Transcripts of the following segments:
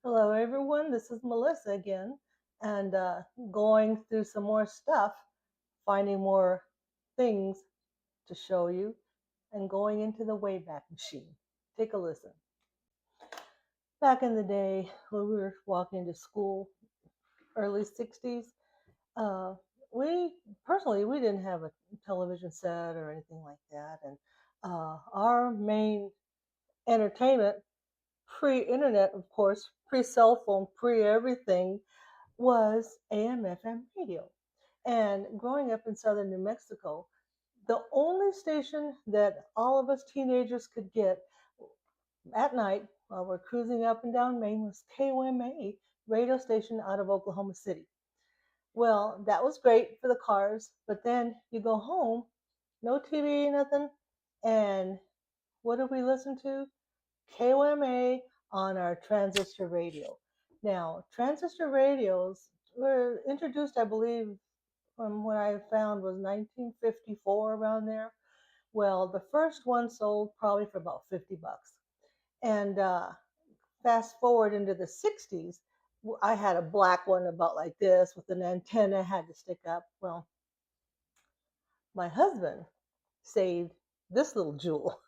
Hello, everyone. This is Melissa again, and going through some more stuff, finding more things to show you, and going into the Wayback Machine. Take a listen. Back in the day, when we were walking to school, early 60s, uh, we personally we didn't have a television set or anything like that, and our main entertainment, pre-internet, of course, pre-cell phone, pre-everything, was AM FM radio. And growing up in southern New Mexico, the only station that all of us teenagers could get at night while we're cruising up and down Main was KOMA radio station out of Oklahoma City. Well, that was great for the cars, but then you go home, no TV, nothing, and what did we listen to? KOMA on our transistor radio. Now, transistor radios were introduced, I believe, from what I found was 1954, around there. Well, the first one sold probably for about $50. And fast forward into the 60s, I had a black one about like this with an antenna had to stick up. Well, my husband saved this little jewel,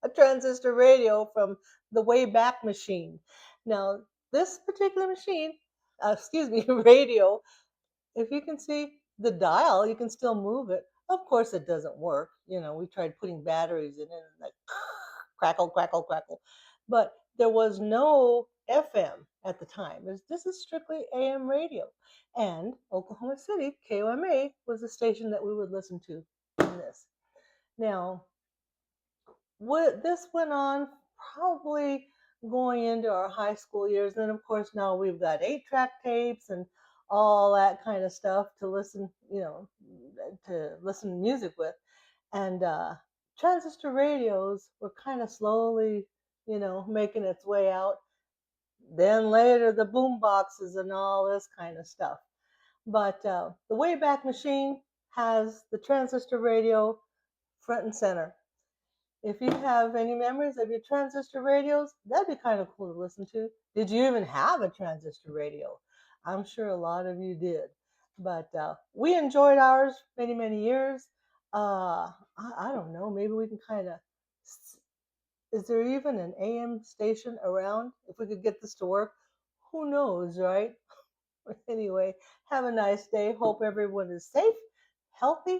a transistor radio from the Wayback Machine. Now, this particular machine, excuse me, radio, if you can see the dial, you can still move it. Of course, it doesn't work. We tried putting batteries in it, and like crackle, crackle, crackle. But there was no FM at the time. This is strictly AM radio. And Oklahoma City, KOMA, was the station that we would listen to in this. Now, this went on probably going into our high school years. And then, of course, now we've got 8-track tapes and all that kind of stuff to listen, to listen to music with. And transistor radios were kind of slowly, making its way out. Then later, the boom boxes and all this kind of stuff. But the Wayback Machine has the transistor radio front and center. If you have any memories of your transistor radios, that'd be kind of cool to listen to. Did you even have a transistor radio? I'm sure a lot of you did. But we enjoyed ours many, many years. I don't know, maybe we can kind of. Is there even an AM station around? If we could get this to work, who knows, right? Anyway, have a nice day. Hope everyone is safe, healthy,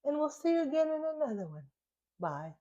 and we'll see you again in another one. Bye.